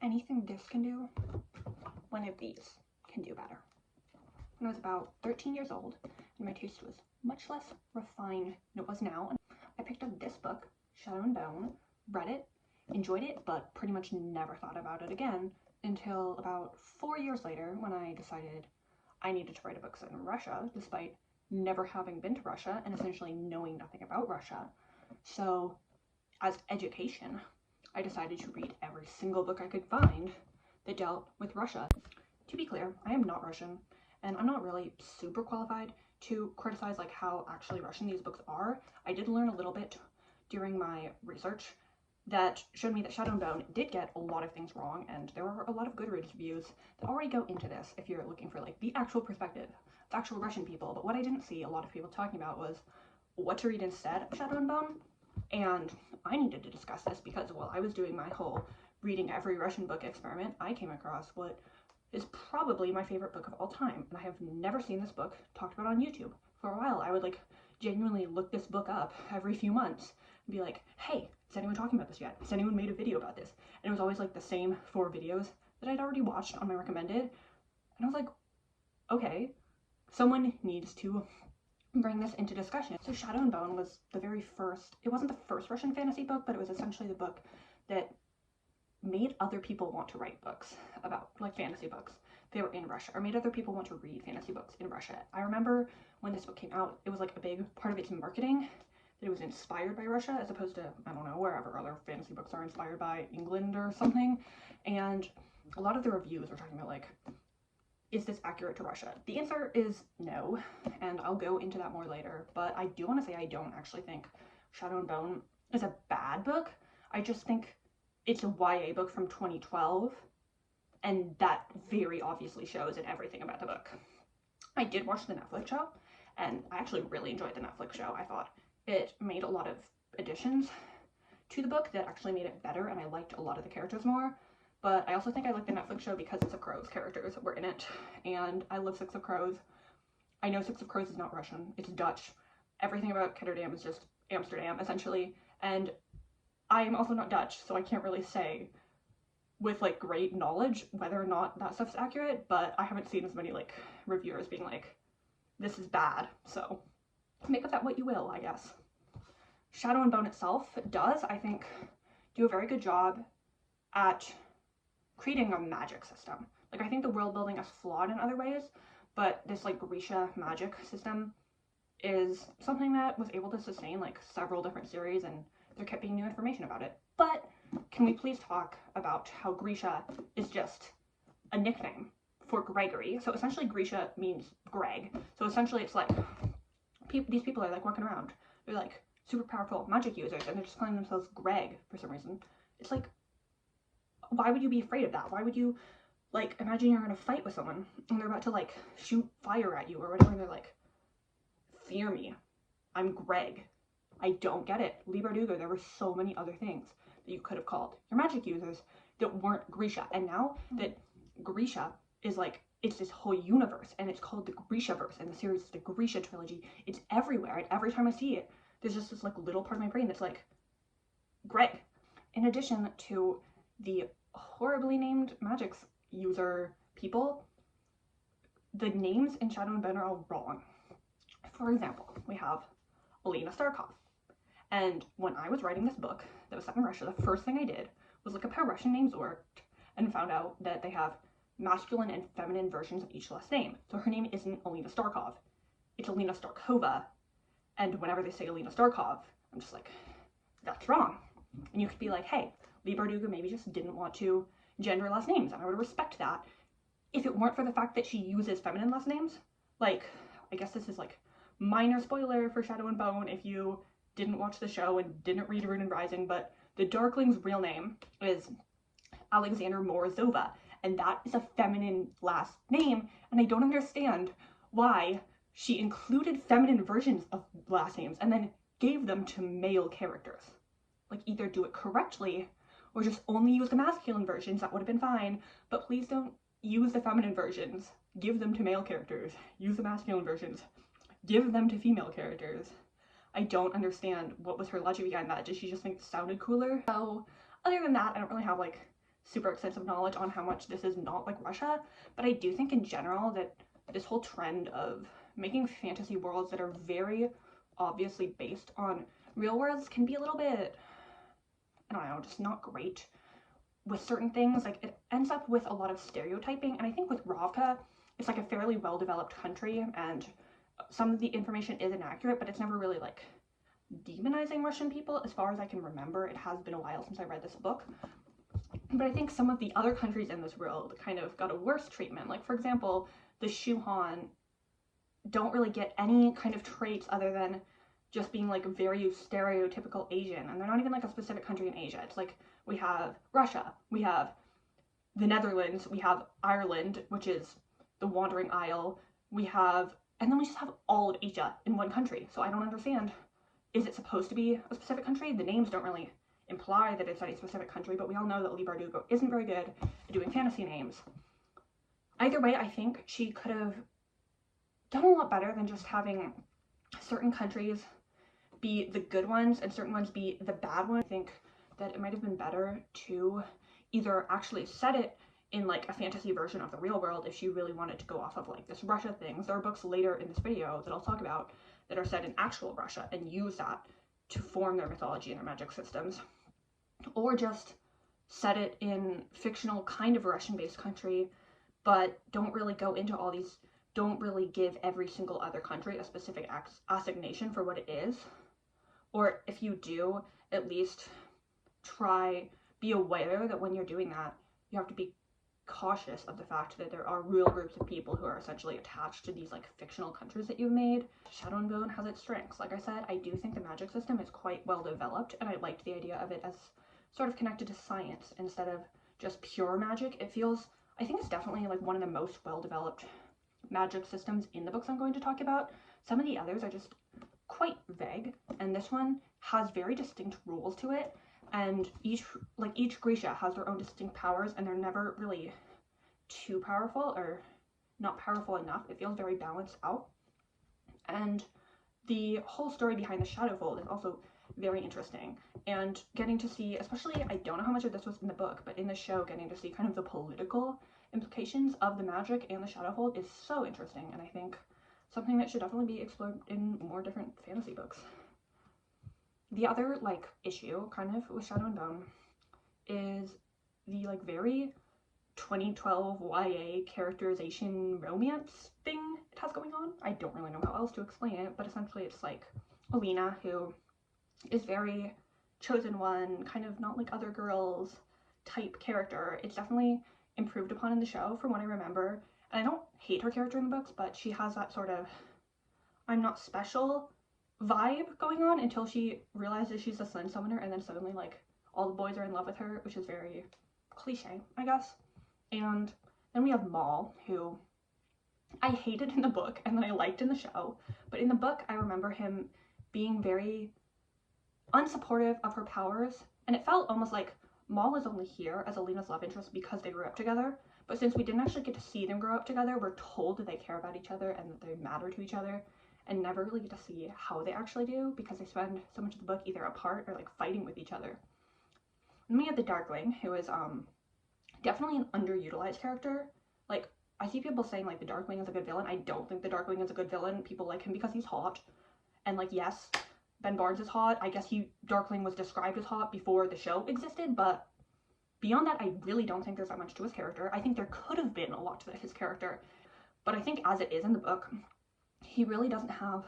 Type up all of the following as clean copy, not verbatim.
anything this can do, one of these can do better. When I was about 13 years old, and my taste was much less refined than it was now, I picked up this book, Shadow and Bone, read it, enjoyed it, but pretty much never thought about it again until about 4 years later when I decided I needed to write a book set in Russia, despite never having been to Russia and essentially knowing nothing about Russia. So, as education, I decided to read every single book I could find that dealt with Russia. To be clear, I am not Russian, and I'm not really super qualified to criticize like how actually Russian these books are. I did learn a little bit during my research that showed me that Shadow and Bone did get a lot of things wrong, and there were a lot of Goodreads reviews that already go into this if you're looking for like the actual perspective of actual Russian people. But what I didn't see a lot of people talking about was what to read instead of Shadow and Bone, and I needed to discuss this because while I was doing my whole reading every Russian book experiment, I came across what is probably my favorite book of all time, and I have never seen this book talked about on YouTube. For a while, I would like genuinely look this book up every few months and be like, hey, is anyone talking about this yet? Has anyone made a video about this? And it was always like the same 4 videos that I'd already watched on my recommended, and I was like, okay, someone needs to bring this into discussion. So Shadow and Bone was the very first, it wasn't the first Russian fantasy book, but it was essentially the book that made other people want to write books about, like fantasy books. They were in Russia, or made other people want to read fantasy books in Russia. I remember when this book came out, it was like a big part of its marketing that it was inspired by Russia, as opposed to, I don't know, wherever other fantasy books are inspired by, England or something. And a lot of the reviews were talking about like, is this accurate to Russia? The answer is no, and I'll go into that more later, but I do want to say I don't actually think Shadow and Bone is a bad book. I just think it's a YA book from 2012, and that very obviously shows in everything about the book. I did watch the Netflix show, and I actually really enjoyed the Netflix show. I thought it made a lot of additions to the book that actually made it better, and I liked a lot of the characters more. But I also think I like the Netflix show because Six of Crows characters were in it, and I love Six of Crows. I know Six of Crows is not Russian, it's Dutch. Everything about Rotterdam is just Amsterdam, essentially, and I am also not Dutch, so I can't really say with like great knowledge whether or not that stuff's accurate, but I haven't seen as many like reviewers being like, this is bad, so make of that what you will, I guess. Shadow and Bone itself does, I think, do a very good job at creating a magic system. Like, I think the world building is flawed in other ways, but this like Grisha magic system is something that was able to sustain like several different series, and there kept being new information about it. But can we please talk about how Grisha is just a nickname for Gregory? So essentially Grisha means Greg. So essentially it's like these people are like walking around, they're like super powerful magic users, and they're just calling themselves Greg for some reason. It's like, why would you be afraid of that? Why would you, like, imagine you're in a fight with someone and they're about to like shoot fire at you or whatever, and they're like, fear me, I'm Greg. I don't get it. Leigh Bardugo, there were so many other things that you could have called your magic users that weren't Grisha. And now that Grisha is like, it's this whole universe, and it's called the Grishaverse, and the series is the Grisha trilogy. It's everywhere, and every time I see it, there's just this like little part of my brain that's like, Greg. In addition to the horribly named magic user people, the names in Shadow and Bone are all wrong. For example, we have Alina Starkov. And when I was writing this book that was set in Russia, the first thing I did was look up how Russian names worked and found out that they have masculine and feminine versions of each last name. So her name isn't Alina Starkov, it's Alina Starkova. And whenever they say Alina Starkov, I'm just like, that's wrong. And you could be like, hey, Leigh Bardugo maybe just didn't want to gender last names, and I would respect that if it weren't for the fact that she uses feminine last names. Like, I guess this is like minor spoiler for Shadow and Bone if you didn't watch the show and didn't read Rune and Rising, but the Darkling's real name is Alexander Morozova, and that is a feminine last name, and I don't understand why she included feminine versions of last names and then gave them to male characters. Like, either do it correctly or just only use the masculine versions. That would have been fine, but please don't use the feminine versions, give them to male characters. Use the masculine versions, give them to female characters. I don't understand what was her logic behind that. Did she just think it sounded cooler? So other than that, I don't really have like super extensive knowledge on how much this is not like Russia, but I do think in general that this whole trend of making fantasy worlds that are very obviously based on real worlds can be a little bit, I don't know, just not great with certain things. Like, it ends up with a lot of stereotyping, and I think with Ravka, it's like a fairly well-developed country, and some of the information is inaccurate, but it's never really like demonizing Russian people as far as I can remember. It has been a while since I read this book. But I think some of the other countries in this world kind of got a worse treatment. Like, for example, the Shuhan don't really get any kind of traits other than just being like very stereotypical Asian, and they're not even like a specific country in Asia. It's like we have Russia, we have the Netherlands, we have Ireland, which is the Wandering Isle, we have, and then we just have all of Asia in one country. So I don't understand. Is it supposed to be a specific country? The names don't really imply that it's any specific country, but we all know that leigh Bardugo isn't very good at doing fantasy names. Either way, I think she could have done a lot better than just having certain countries be the good ones and certain ones be the bad ones. I think that it might have been better to either actually set it in like a fantasy version of the real world if she really wanted to go off of like this Russia things. There are books later in this video that I'll talk about that are set in actual Russia and use that to form their mythology and their magic systems, or just set it in fictional kind of Russian-based country, but don't really go into all these, don't really give every single other country a specific assignation for what it is. Or if you do, at least be aware that when you're doing that, you have to be cautious of the fact that there are real groups of people who are essentially attached to these like fictional countries that you've made. Shadow and Bone has its strengths. Like I said, I do think the magic system is quite well developed, and I liked the idea of it as sort of connected to science instead of just pure magic. It feels, I think it's definitely like one of the most well developed magic systems in the books I'm going to talk about. Some of the others are just quite vague, and this one has very distinct rules to it, and each Grisha has their own distinct powers, and they're never really too powerful or not powerful enough. It feels very balanced out, and the whole story behind the Shadowfold is also very interesting, and getting to see, especially, I don't know how much of this was in the book, but in the show, getting to see kind of the political implications of the magic and the Shadowfold is so interesting, and I think something that should definitely be explored in more different fantasy books. The other like issue kind of with Shadow and Bone is the like very 2012 YA characterization romance thing it has going on. I don't really know how else to explain it, but essentially it's like Alina, who is very chosen one, kind of not like other girls type character. It's definitely improved upon in the show from what I remember, and I don't hate her character in the books, but she has that sort of I'm not special vibe going on until she realizes she's a Slin Summoner, and then suddenly like all the boys are in love with her, which is very cliche, I guess. And then we have Maul, who I hated in the book and then I liked in the show, but in the book I remember him being very unsupportive of her powers, and it felt almost like Maul is only here as Alina's love interest because they grew up together, but since we didn't actually get to see them grow up together, we're told that they care about each other and that they matter to each other, and never really get to see how they actually do because they spend so much of the book either apart or like fighting with each other. And we have the Darkling, who is definitely an underutilized character. Like, I see people saying like the Darkling is a good villain. I don't think the Darkling is a good villain. People like him because he's hot, and like, yes, Ben Barnes is hot. I guess Darkling was described as hot before the show existed, but beyond that, I really don't think there's that much to his character. I think there could have been a lot to his character, but I think as it is in the book, he really doesn't have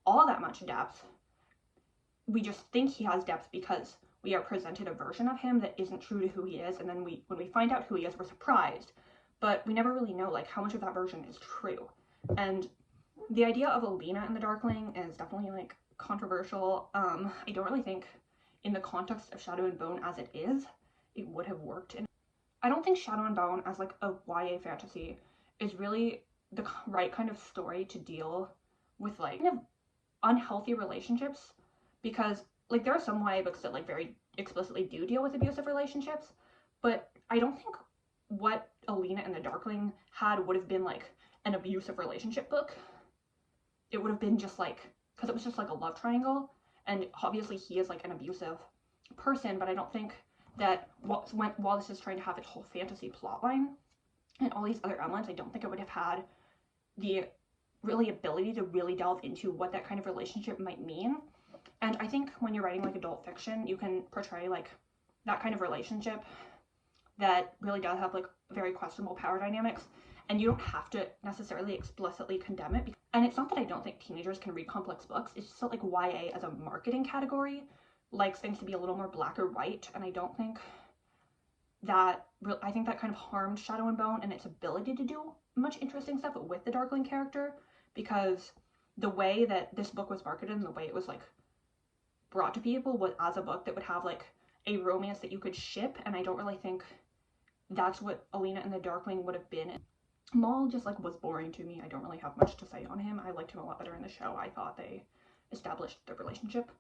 all that much depth. We just think he has depth because we are presented a version of him that isn't true to who he is, and then when we find out who he is, we're surprised, but we never really know like how much of that version is true. And the idea of Alina and the Darkling is definitely like controversial. I don't really think in the context of Shadow and Bone as it is, it would have worked. And I don't think Shadow and Bone as like a YA fantasy is really the right kind of story to deal with like kind of unhealthy relationships, because like there are some YA books that like very explicitly do deal with abusive relationships, but I don't think what Alina and the Darkling had would have been like an abusive relationship book. It would have been just like, because it was just like a love triangle, and obviously he is like an abusive person, but I don't think that while this is trying to have its whole fantasy plotline and all these other elements, I don't think it would have had the really ability to really delve into what that kind of relationship might mean. And I think when you're writing like adult fiction, you can portray like that kind of relationship that really does have like very questionable power dynamics, and you don't have to necessarily explicitly condemn it. And it's not that I don't think teenagers can read complex books, it's just that like YA as a marketing category likes things to be a little more black or white, and I don't think that, I think that kind of harmed Shadow and Bone and its ability to do much interesting stuff with the Darkling character, because the way that this book was marketed and the way it was like brought to people was as a book that would have like a romance that you could ship, and I don't really think that's what Alina and the Darkling would have been. Maul just like was boring to me. I don't really have much to say on him. I liked him a lot better in the show. I thought they established the relationship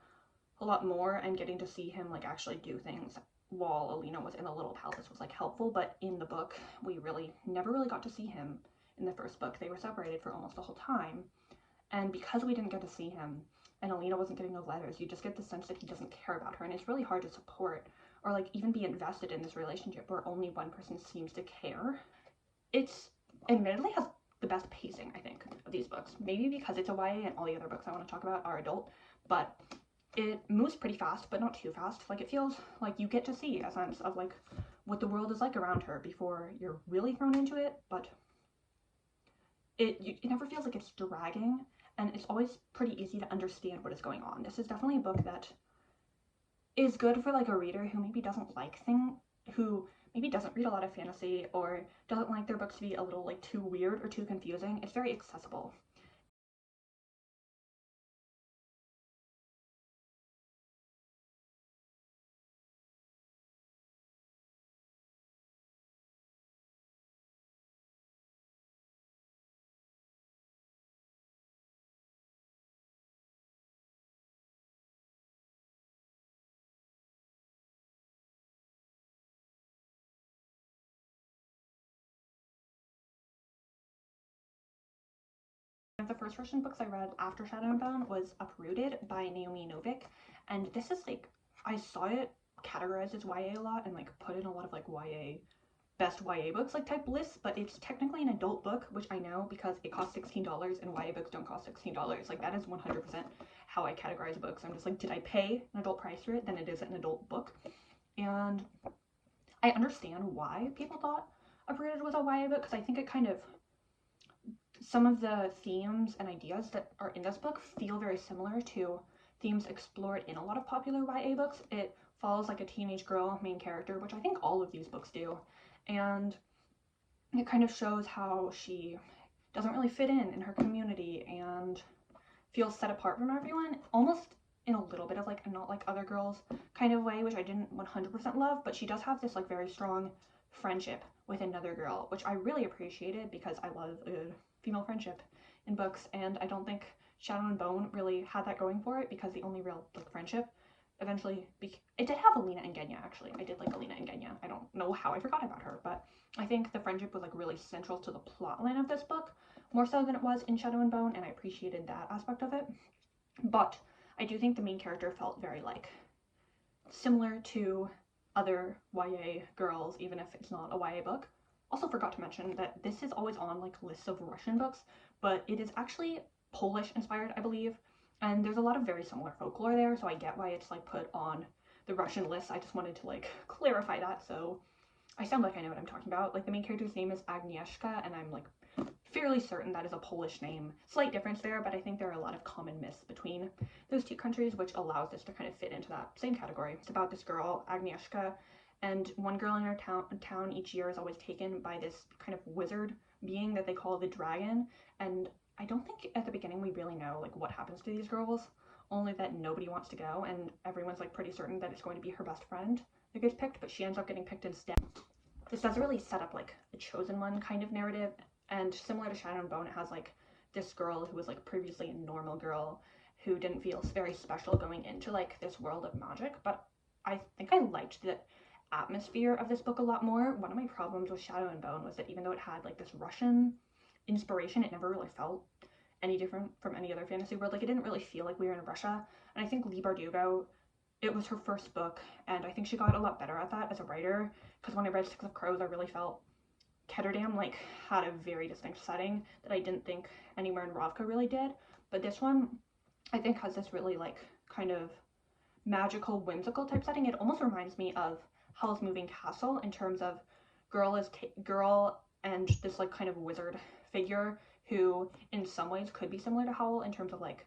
a lot more, and getting to see him like actually do things while Alina was in the Little Palace was like helpful. But in the book, we never really got to see him. In the first book, they were separated for almost the whole time, and because we didn't get to see him and Alina wasn't getting those letters, you just get the sense that he doesn't care about her, and it's really hard to support or like even be invested in this relationship where only one person seems to care. It's admittedly has the best pacing, I think, of these books. Maybe because it's a YA and all the other books I want to talk about are adult, but it moves pretty fast, but not too fast. Like, it feels like you get to see a sense of like what the world is like around her before you're really thrown into it, but it never feels like it's dragging, and it's always pretty easy to understand what is going on. This is definitely a book that is good for like a reader who maybe doesn't like who maybe doesn't read a lot of fantasy or doesn't like their books to be a little like too weird or too confusing. It's very accessible. One of the first Russian books I read after Shadow and Bone was Uprooted by Naomi Novik, and this is like, I saw it categorized as YA a lot and like put in a lot of like YA best YA books like type lists, but it's technically an adult book, which I know because it costs $16 and YA books don't cost $16. Like, that is 100% how I categorize books. I'm just like, did I pay an adult price for it? Then it is an adult book. And I understand why people thought Uprooted was a YA book, because I think it kind of, some of the themes and ideas that are in this book feel very similar to themes explored in a lot of popular YA books. It follows like a teenage girl main character, which I think all of these books do, and it kind of shows how she doesn't really fit in her community and feels set apart from everyone, almost in a little bit of like a not like other girls kind of way, which I didn't 100% love, but she does have this like very strong friendship with another girl, which I really appreciated because I love female friendship in books, and I don't think Shadow and Bone really had that going for it, because the only real like friendship eventually it did have Alina and Genya. Actually, I did like Alina and Genya. I don't know how I forgot about her, but I think the friendship was like really central to the plotline of this book, more so than it was in Shadow and Bone, and I appreciated that aspect of it. But I do think the main character felt very like similar to other YA girls, even if it's not a YA book. Also forgot to mention that this is always on like lists of Russian books, but it is actually Polish inspired, I believe, and there's a lot of very similar folklore there, so I get why it's like put on the Russian list. I just wanted to like clarify that, so I sound like I know what I'm talking about. Like, the main character's name is Agnieszka, and I'm like fairly certain that is a Polish name. Slight difference there, but I think there are a lot of common myths between those two countries, which allows this to kind of fit into that same category. It's about this girl, Agnieszka, and one girl in her town each year is always taken by this kind of wizard being that they call the dragon, and I don't think at the beginning we really know like what happens to these girls, only that nobody wants to go, and everyone's like pretty certain that it's going to be her best friend that gets picked, but she ends up getting picked instead. This doesn't really set up like a chosen one kind of narrative, and similar to Shadow and Bone, it has like this girl who was like previously a normal girl who didn't feel very special going into like this world of magic, but I think I liked the atmosphere of this book a lot more. One of my problems with Shadow and Bone was that even though it had like this Russian inspiration, it never really felt any different from any other fantasy world. Like, it didn't really feel like we were in Russia, and I think Leigh Bardugo it was her first book, and I think she got a lot better at that as a writer, because when I read Six of Crows, I really felt Ketterdam like had a very distinct setting that I didn't think anywhere in Ravka really did. But this one, I think, has this really like kind of magical, whimsical type setting. It almost reminds me of Howl's Moving Castle in terms of girl and this like kind of wizard figure who in some ways could be similar to Howl in terms of like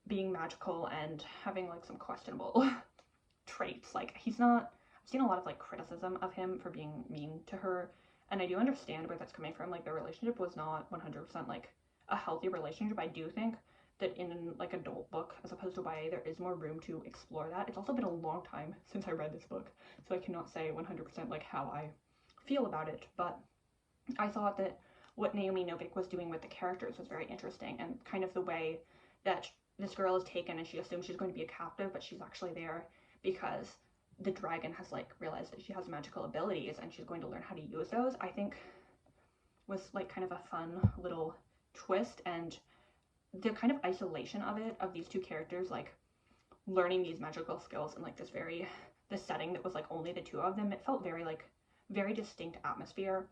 being magical and having like some questionable traits. Like he's not, I've seen a lot of like criticism of him for being mean to her, and I do understand where that's coming from. Like their relationship was not 100% like a healthy relationship. I do think that in like adult book as opposed to YA, there is more room to explore that. It's also been a long time since I read this book, so I cannot say 100% like how I feel about it, but I thought that what Naomi Novik was doing with the characters was very interesting, and kind of the way that this girl is taken and she assumes she's going to be a captive, but she's actually there because the dragon has like realized that she has magical abilities and she's going to learn how to use those, I think was like kind of a fun little twist. And the kind of isolation of it, of these two characters like learning these magical skills and like this setting that was like only the two of them, it felt very like very distinct atmosphere.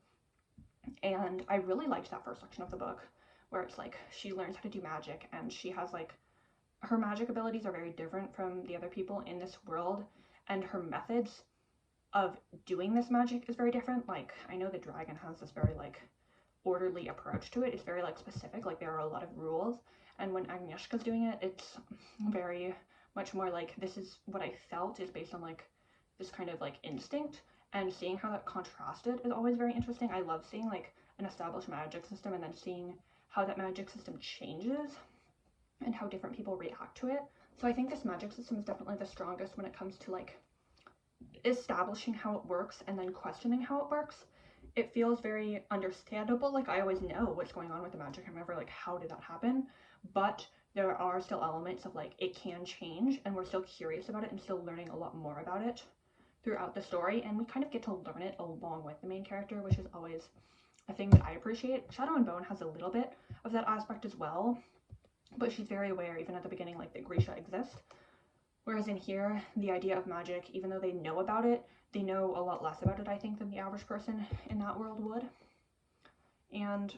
And I really liked that first section of the book where it's like she learns how to do magic, and she has like her magic abilities are very different from the other people in this world, and her methods of doing this magic is very different. Like I know the dragon has this very like orderly approach to it. It's very like specific, like there are a lot of rules, and when Agnieszka's doing it, it's very much more like this is what I felt is based on like this kind of like instinct, and seeing how that contrasted is always very interesting. I love seeing like an established magic system and then seeing how that magic system changes and how different people react to it. So I think this magic system is definitely the strongest when it comes to like establishing how it works and then questioning how it works. It feels very understandable. Like I always know what's going on with the magic. I'm never like, how did that happen? But there are still elements of like it can change, and we're still curious about it and still learning a lot more about it throughout the story, and we kind of get to learn it along with the main character, which is always a thing that I appreciate. Shadow and Bone has a little bit of that aspect as well, but she's very aware even at the beginning like that Grisha exists, whereas in here the idea of magic, even though they know about it, they know a lot less about it I think than the average person in that world would. And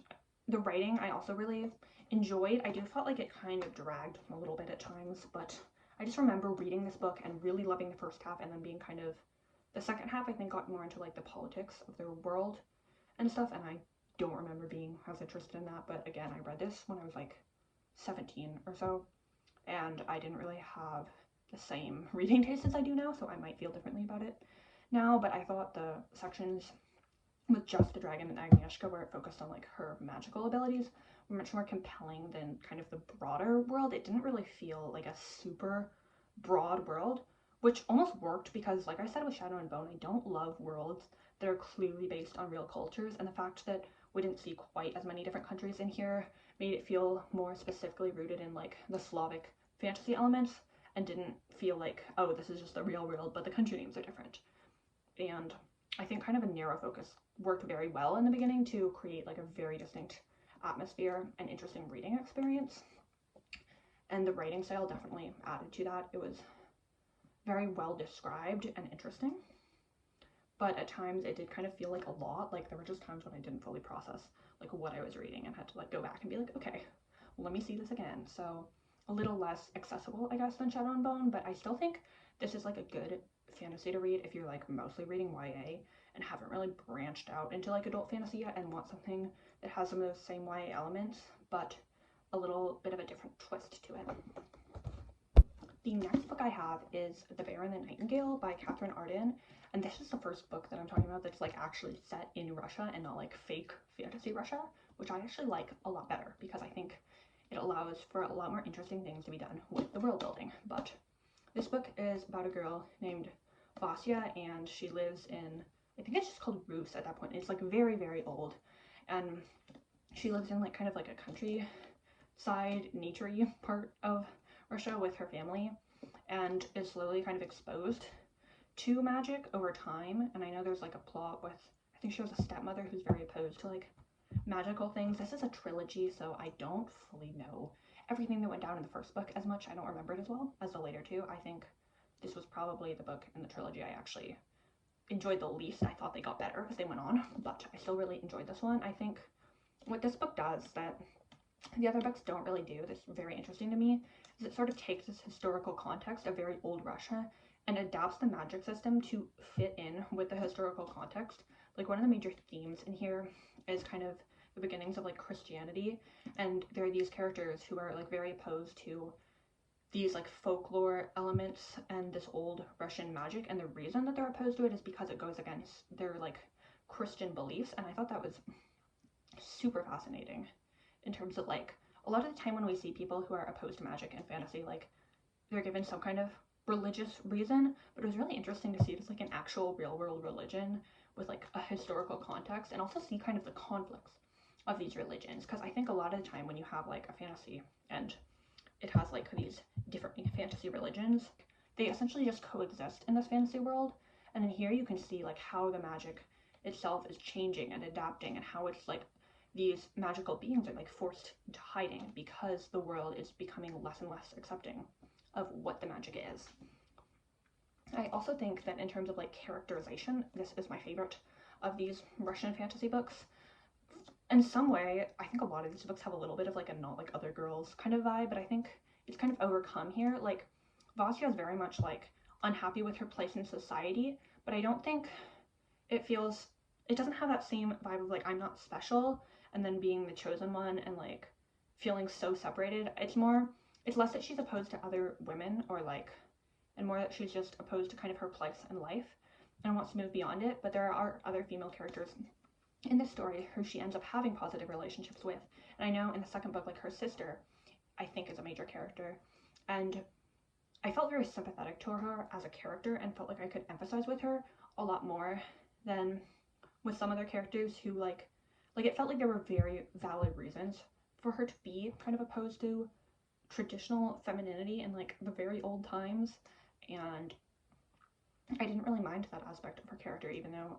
the writing I also really enjoyed. I do felt like it kind of dragged a little bit at times, but I just remember reading this book and really loving the first half, and then being kind of the second half I think got more into like the politics of their world and stuff, and I don't remember being as interested in that. But again, I read this when I was like 17 or so, and I didn't really have the same reading taste as I do now, so I might feel differently about it now. But I thought the sections with just the dragon and Agnieszka, where it focused on like her magical abilities, were much more compelling than kind of the broader world. It didn't really feel like a super broad world, which almost worked because, like I said with Shadow and Bone, I don't love worlds that are clearly based on real cultures, and the fact that we didn't see quite as many different countries in here made it feel more specifically rooted in like the Slavic fantasy elements, and didn't feel like, oh, this is just the real world, but the country names are different. And I think kind of a narrow focus worked very well in the beginning to create like a very distinct atmosphere and interesting reading experience. And the writing style definitely added to that. It was very well described and interesting, but at times it did kind of feel like a lot. Like there were just times when I didn't fully process like what I was reading and had to like go back and be like, okay, well, let me see this again. So a little less accessible, I guess, than Shadow and Bone, but I still think this is like a good fantasy to read if you're like mostly reading YA and haven't really branched out into like adult fantasy yet and want something that has some of those same YA elements, but a little bit of a different twist to it. The next book I have is The Bear and the Nightingale by Katherine Arden, and this is the first book that I'm talking about that's like actually set in Russia and not like fake fantasy Russia, which I actually like a lot better because I think it allows for a lot more interesting things to be done with the world building. But this book is about a girl named Vasya, and she lives in, I think it's just called Rus at that point. It's like very, very old, and she lives in like kind of like a countryside, nature-y part of Russia with her family, and is slowly kind of exposed to magic over time. And I know there's like a plot with, I think she has a stepmother who's very opposed to like magical things. This is a trilogy, so I don't fully know everything that went down in the first book as much. I don't remember it as well as the later two. I think this was probably the book in the trilogy I actually enjoyed the least. I thought they got better as they went on, but I still really enjoyed this one. I think what this book does that the other books don't really do, that's very interesting to me, is it sort of takes this historical context of very old Russia and adapts the magic system to fit in with the historical context. Like, one of the major themes in here is kind of the beginnings of like Christianity, and there are these characters who are like very opposed to these like folklore elements and this old Russian magic, and the reason that they're opposed to it is because it goes against their like Christian beliefs. And I thought that was super fascinating in terms of like, a lot of the time when we see people who are opposed to magic and fantasy, like they're given some kind of religious reason, but it was really interesting to see it as like an actual real world religion with like a historical context, and also see kind of the conflicts of these religions, because I think a lot of the time when you have like a fantasy and it has like these different fantasy religions, they essentially just coexist in this fantasy world. And in here you can see like how the magic itself is changing and adapting, and how it's like these magical beings are like forced into hiding because the world is becoming less and less accepting of what the magic is. I also think that in terms of like characterization, this is my favorite of these Russian fantasy books. In some way, I think a lot of these books have a little bit of like a not like other girls kind of vibe, but I think it's kind of overcome here. Like, Vasya is very much like unhappy with her place in society, but I don't think it doesn't have that same vibe of like, I'm not special, and then being the chosen one and like feeling so separated. It's less that she's opposed to other women, or like, and more that she's just opposed to kind of her place in life and wants to move beyond it. But there are other female characters in this story who she ends up having positive relationships with. And I know in the second book, like her sister, I think, is a major character. And I felt very sympathetic to her as a character, and felt like I could empathize with her a lot more than with some other characters who like it felt like there were very valid reasons for her to be kind of opposed to traditional femininity in like the very old times. And I didn't really mind that aspect of her character, even though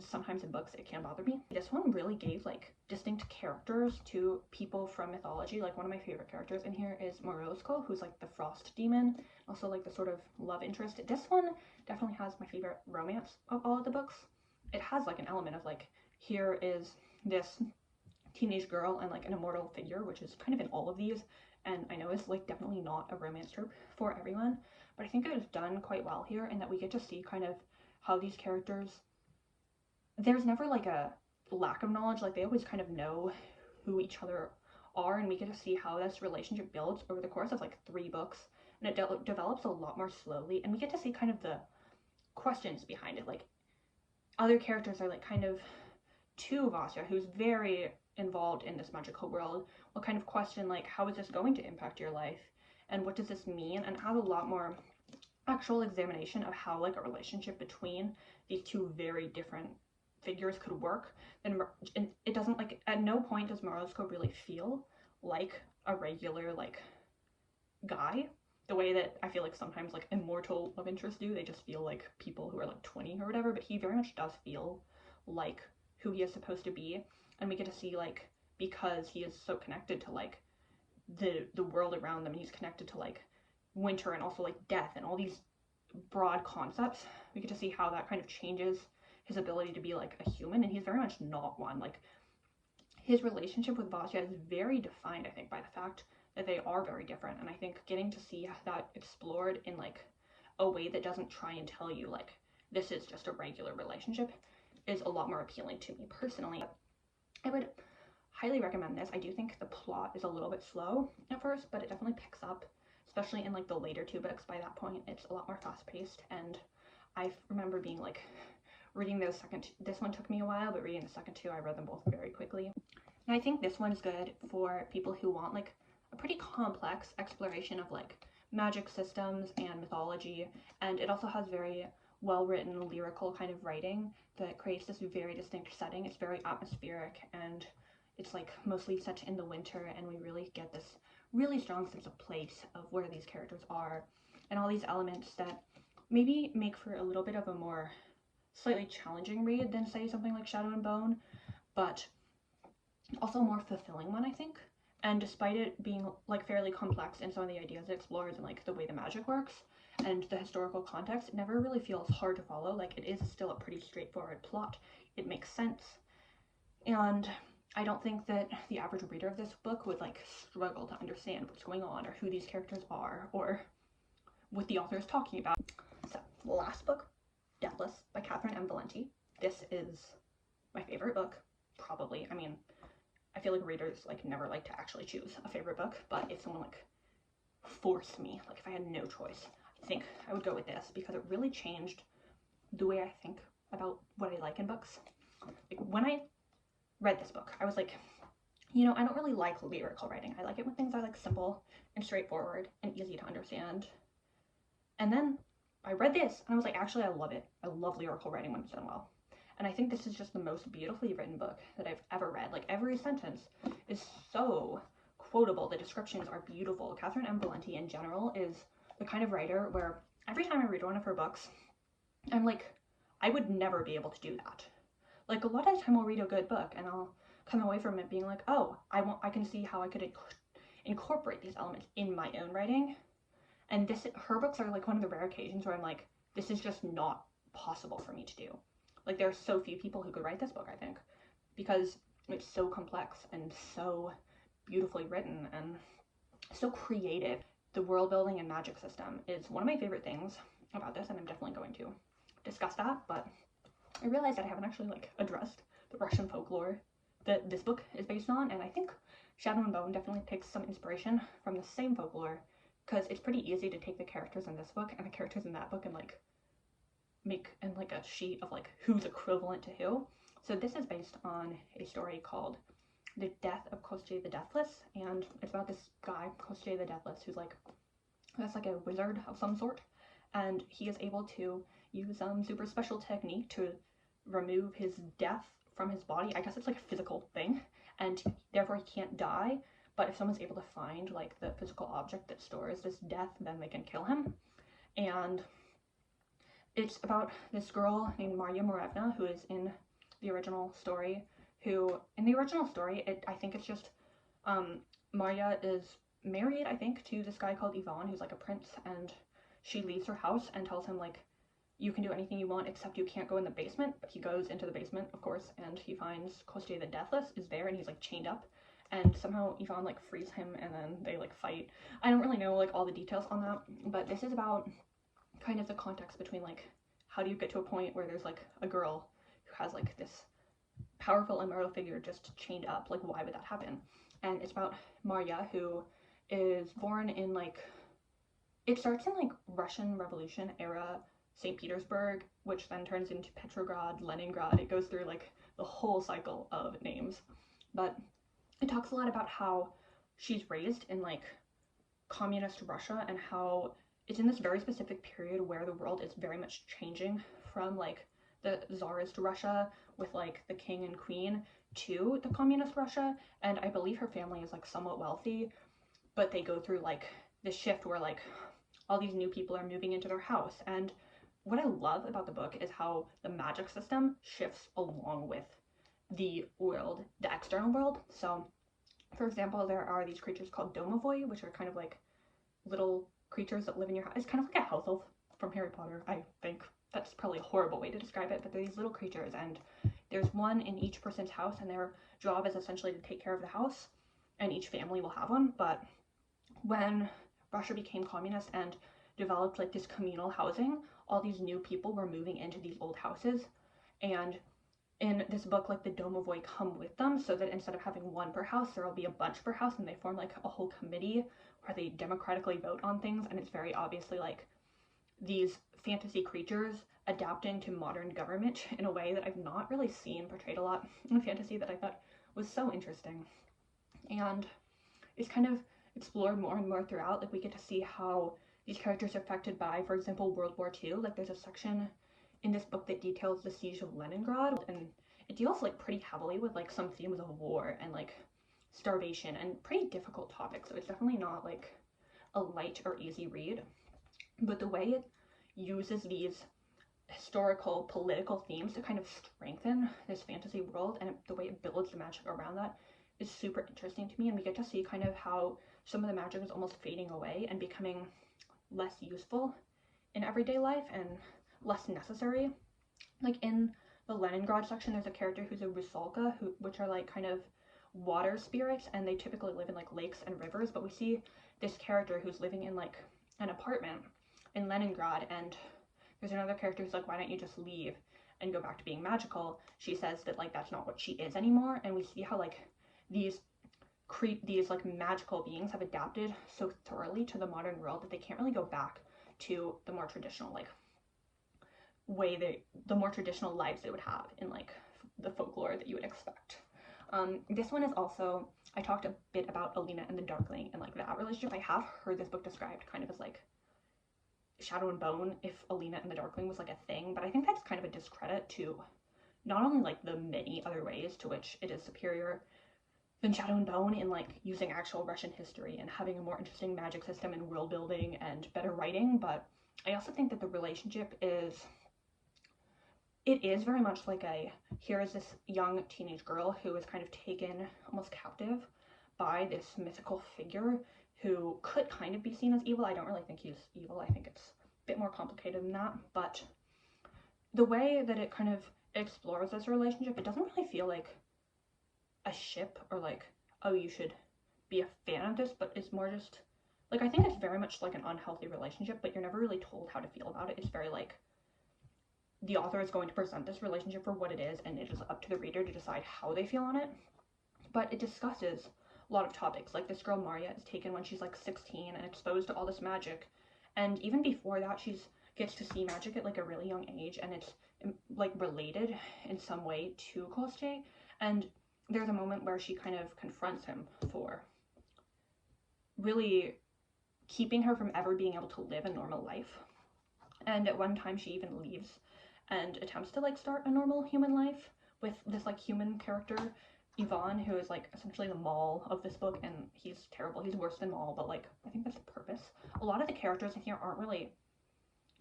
sometimes in books it can bother me. This one really gave like distinct characters to people from mythology. Like, one of my favorite characters in here is Morozko, who's like the frost demon, also like the sort of love interest. This one definitely has my favorite romance of all of the books. It has like an element of like, here is this teenage girl and like an immortal figure, which is kind of in all of these, and I know it's like definitely not a romance trope for everyone, but I think it was done quite well here, in that we get to see kind of how these characters, there's never like a lack of knowledge, like they always kind of know who each other are, and we get to see how this relationship builds over the course of like 3 books, and it develops a lot more slowly, and we get to see kind of the questions behind it. Like, other characters are like kind of to Vasya, who's very involved in this magical world, will kind of question like, how is this going to impact your life, and what does this mean, and have a lot more actual examination of how like a relationship between these 2 very different figures could work. And it doesn't, like, at no point does Morozko really feel like a regular like guy, the way that I feel like sometimes like immortal love interests do. They just feel like people who are like 20 or whatever, but he very much does feel like who he is supposed to be. And we get to see like, because he is so connected to like the world around them, and he's connected to like winter and also like death and all these broad concepts, we get to see how that kind of changes his ability to be like a human, and he's very much not one. Like, his relationship with Vasya is very defined, I think, by the fact that they are very different. And I think getting to see that explored in like a way that doesn't try and tell you like this is just a regular relationship is a lot more appealing to me personally. I would highly recommend this. I do think the plot is a little bit slow at first, but it definitely picks up, especially in like the later 2 books. By that point, it's a lot more fast-paced, and I remember being like reading this one took me a while, but reading the second 2, I read them both very quickly. And I think this one's good for people who want like a pretty complex exploration of like magic systems and mythology, and it also has very well-written lyrical kind of writing that creates this very distinct setting. It's very atmospheric, and it's like mostly set in the winter, and we really get this really strong sense of place of where these characters are, and all these elements that maybe make for a little bit of a more slightly challenging read than say something like Shadow and Bone, but also a more fulfilling one, I think. And despite it being like fairly complex in some of the ideas it explores and like the way the magic works, and the historical context, it never really feels hard to follow. Like, it is still a pretty straightforward plot. It makes sense. And I don't think that the average reader of this book would like struggle to understand what's going on or who these characters are or what the author is talking about. So, last book, Deathless by Katherine and Valente. This is my favorite book, probably. I mean, I feel like readers like never like to actually choose a favorite book, but if someone like forced me, like if I had no choice, I think I would go with this because it really changed the way I think about what I like in books. Like, when I read this book, I was like, you know, I don't really like lyrical writing. I like it when things are like simple and straightforward and easy to understand. And then I read this and I was like, actually, I love it. I love lyrical writing when it's done well. And I think this is just the most beautifully written book that I've ever read. Like, every sentence is so quotable. The descriptions are beautiful. Katherine M. Valente in general is the kind of writer where every time I read one of her books, I'm like, I would never be able to do that. Like, a lot of the time I'll read a good book and I'll come away from it being like, oh, I can see how I could incorporate these elements in my own writing. And her books are like one of the rare occasions where I'm like, this is just not possible for me to do. Like, there are so few people who could write this book, I think, because it's so complex and so beautifully written and so creative. The world building and magic system is one of my favorite things about this, and I'm definitely going to discuss that. But I realized that I haven't actually like addressed the Russian folklore that this book is based on, and I think Shadow and Bone definitely takes some inspiration from the same folklore, because it's pretty easy to take the characters in this book and the characters in that book and like make in like a sheet of like who's equivalent to who. So this is based on a story called The Death of Kostya the Deathless, and it's about this guy, Kostya the Deathless, who's like, that's like a wizard of some sort, and he is able to use some super special technique to remove his death from his body. I guess it's like a physical thing, and therefore he can't die, but if someone's able to find like the physical object that stores this death, then they can kill him. And it's about this girl named Marya Morevna, who is in the original story, I think it's just, Marya is married, I think, to this guy called Ivan, who's like a prince, and she leaves her house and tells him like, you can do anything you want except you can't go in the basement. But he goes into the basement, of course, and he finds Kostya the Deathless is there, and he's like chained up, and somehow Ivan like frees him, and then they like fight. I don't really know like all the details on that, but this is about kind of the context between like, how do you get to a point where there's like a girl who has like this powerful immortal figure just chained up? Like, why would that happen? And it's about Marya, who is born in like, it starts in like Russian Revolution era St. Petersburg, which then turns into Petrograd, Leningrad. It goes through like the whole cycle of names. But it talks a lot about how she's raised in like communist Russia, and how it's in this very specific period where the world is very much changing from like the Tsarist Russia with like the king and queen to the communist Russia. And I believe her family is like somewhat wealthy, but they go through like this shift where like all these new people are moving into their house. And what I love about the book is how the magic system shifts along with the world, the external world. So, for example, there are these creatures called domovoi, which are kind of like little creatures that live in your house. It's kind of like a house elf from Harry Potter, I think. That's probably a horrible way to describe it, but they're these little creatures, and there's one in each person's house, and their job is essentially to take care of the house, and each family will have one. But when Russia became communist and developed like this communal housing, all these new people were moving into these old houses, and in this book, like the domovoi come with them, so that instead of having one per house, there will be a bunch per house, and they form like a whole committee where they democratically vote on things. And it's very obviously like these fantasy creatures adapting to modern government in a way that I've not really seen portrayed a lot in fantasy, that I thought was so interesting. And it's kind of explored more and more throughout. Like, we get to see how these characters are affected by, for example, World War II. Like, there's a section in this book that details the siege of Leningrad, and it deals like pretty heavily with like some themes of war and like starvation and pretty difficult topics. So it's definitely not like a light or easy read, but the way it uses these historical political themes to kind of strengthen this fantasy world, and the way it builds the magic around that, is super interesting to me. And we get to see kind of how some of the magic is almost fading away and becoming less useful in everyday life and less necessary. Like in the Leningrad section, there's a character who's a rusalka, which are like kind of water spirits, and they typically live in like lakes and rivers, but we see this character who's living in like an apartment in Leningrad, and there's another character who's like, why don't you just leave and go back to being magical? She says that like that's not what she is anymore, and we see how like these like magical beings have adapted so thoroughly to the modern world that they can't really go back to the more traditional like the more traditional lives they would have in like the folklore that you would expect. This one is also, I talked a bit about Alina and the Darkling and like that relationship. I have heard this book described kind of as like Shadow and Bone if Alina and the Darkling was like a thing, but I think that's kind of a discredit to not only like the many other ways to which it is superior than Shadow and Bone in like using actual Russian history and having a more interesting magic system and world building and better writing, but I also think that the relationship is very much like here is this young teenage girl who is kind of taken almost captive by this mythical figure who could kind of be seen as evil. I don't really think he's evil. I think it's a bit more complicated than that, but the way that it kind of explores this relationship, it doesn't really feel like a ship or like, oh, you should be a fan of this, but it's more just like, I think it's very much like an unhealthy relationship, but you're never really told how to feel about it. It's very like the author is going to present this relationship for what it is, and it is up to the reader to decide how they feel on it. But it discusses a lot of topics, like this girl Maria is taken when she's like 16 and exposed to all this magic, and even before that she gets to see magic at like a really young age, and it's like related in some way to Kostya, and there's a moment where she kind of confronts him for really keeping her from ever being able to live a normal life, and at one time she even leaves and attempts to like start a normal human life with this like human character Ivan, who is like essentially the Maul of this book, and he's terrible. He's worse than Maul, but like I think that's the purpose. A lot of the characters in here aren't really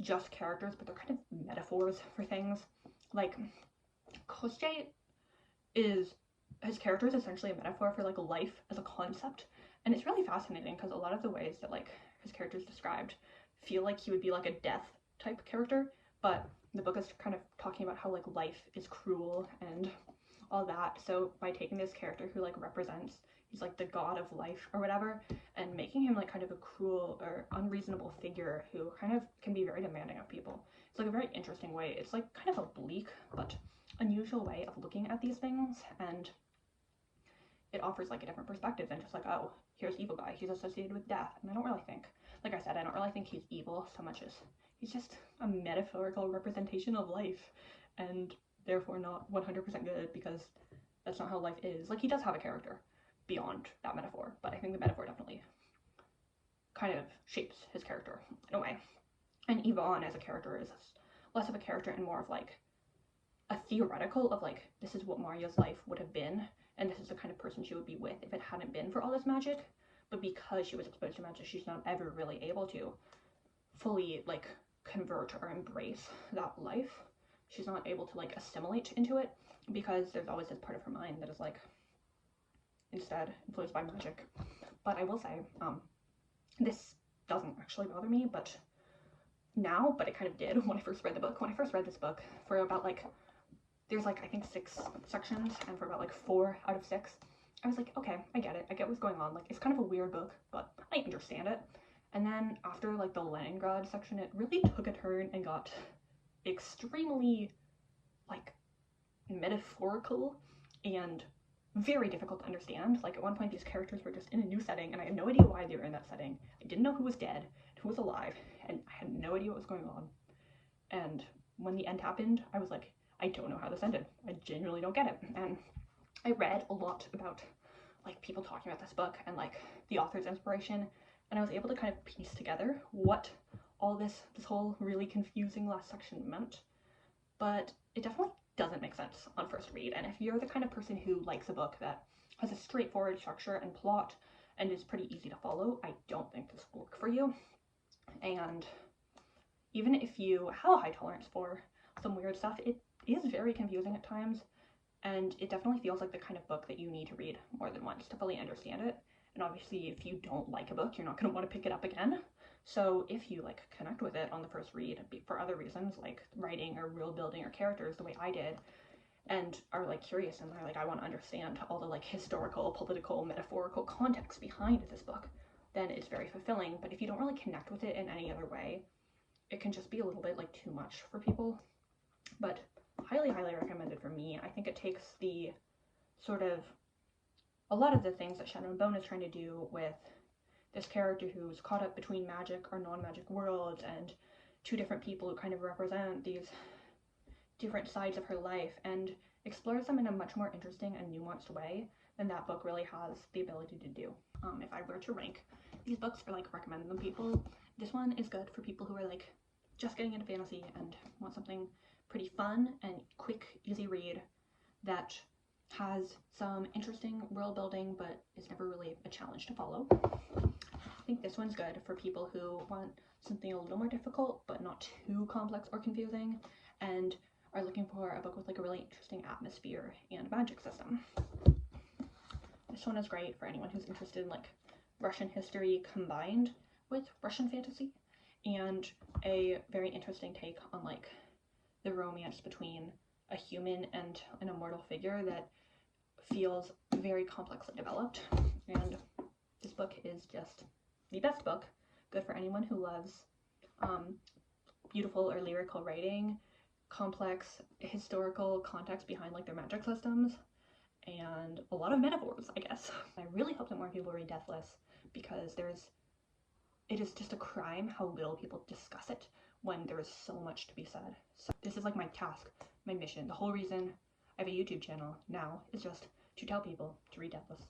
just characters, but they're kind of metaphors for things. Like Kostya his character is essentially a metaphor for like life as a concept, and it's really fascinating because a lot of the ways that like his character is described feel like he would be like a death type character, but the book is kind of talking about how like life is cruel and all that. So by taking this character who like represents, he's like the god of life or whatever, and making him like kind of a cruel or unreasonable figure who kind of can be very demanding of people, it's like a very interesting way. It's like kind of a bleak but unusual way of looking at these things, and it offers like a different perspective than just like, oh, here's evil guy, he's associated with death. And I don't really think, like I said, I don't really think he's evil so much as he's just a metaphorical representation of life, and therefore not 100% good, because that's not how life is. Like, he does have a character beyond that metaphor, but I think the metaphor definitely kind of shapes his character in a way. And Ivan as a character is less of a character and more of like a theoretical of like, this is what Maria's life would have been, and this is the kind of person she would be with if it hadn't been for all this magic. But because she was exposed to magic, she's not ever really able to fully like convert or embrace that life. She's not able to like assimilate into it, because there's always this part of her mind that is like instead influenced by magic. But I will say, this doesn't actually bother me, but it kind of did when I first read the book. When I first read this book, for about like, there's like I think 6 sections, and for about like 4 out of 6 I was like, okay, I get it, I get what's going on. Like, it's kind of a weird book, but I understand it. And then after like the Leningrad section, it really took a turn and got extremely like metaphorical and very difficult to understand. Like, at one point these characters were just in a new setting, and I had no idea why they were in that setting. I didn't know who was dead and who was alive, and I had no idea what was going on. And when the end happened, I was like, I don't know how this ended. I genuinely don't get it. And I read a lot about like people talking about this book and like the author's inspiration, and I was able to kind of piece together what all this whole really confusing last section meant. But it definitely doesn't make sense on first read, and if you're the kind of person who likes a book that has a straightforward structure and plot and is pretty easy to follow, I don't think this will work for you. And even if you have a high tolerance for some weird stuff, it is very confusing at times, and it definitely feels like the kind of book that you need to read more than once to fully understand it. And obviously, if you don't like a book, you're not going to want to pick it up again. So if you like connect with it on the first read for other reasons, like writing or world building or characters the way I did, and are like curious and are like, I want to understand all the like historical, political, metaphorical context behind this book, then it's very fulfilling. But if you don't really connect with it in any other way, it can just be a little bit like too much for people. But highly, highly recommended for me. I think it takes the sort of a lot of the things that Shadow and Bone is trying to do with this character who's caught up between magic or non-magic worlds, and two different people who kind of represent these different sides of her life, and explores them in a much more interesting and nuanced way than that book really has the ability to do. If I were to rank these books for like recommending them people, this one is good for people who are like just getting into fantasy and want something pretty fun and quick, easy read that has some interesting world building but is never really a challenge to follow. I think this one's good for people who want something a little more difficult but not too complex or confusing, and are looking for a book with like a really interesting atmosphere and magic system. This one is great for anyone who's interested in like Russian history combined with Russian fantasy, and a very interesting take on like the romance between a human and an immortal figure that feels very complexly developed. And this book is just the best book. Good for anyone who loves beautiful or lyrical writing, complex historical context behind like their magic systems, and a lot of metaphors, I guess. I really hope that more people read Deathless, because it is just a crime how little people discuss it when there is so much to be said. So this is like my task, my mission. The whole reason I have a YouTube channel now is just to tell people to read Deathless.